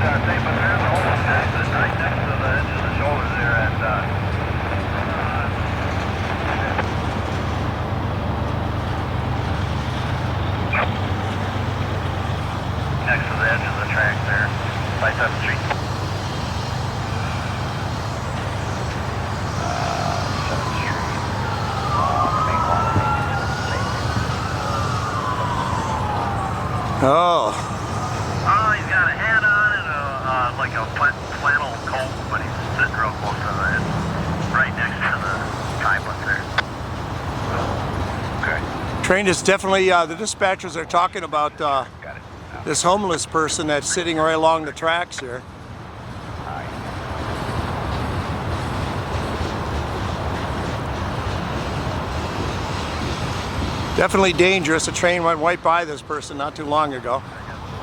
Same, but there's a hole right next to the edge of the shoulder there at, next to the edge of the track there, by 7th Street. 7th Street. The main one. Oh. Oh, he's got a hat on and like a flannel coat, but he's sitting real close to the edge, right next to the tripod there. Okay. Train is definitely, the dispatchers are talking about Got it. this homeless person that's sitting right along the tracks here. Definitely dangerous. A train went right by this person not too long ago.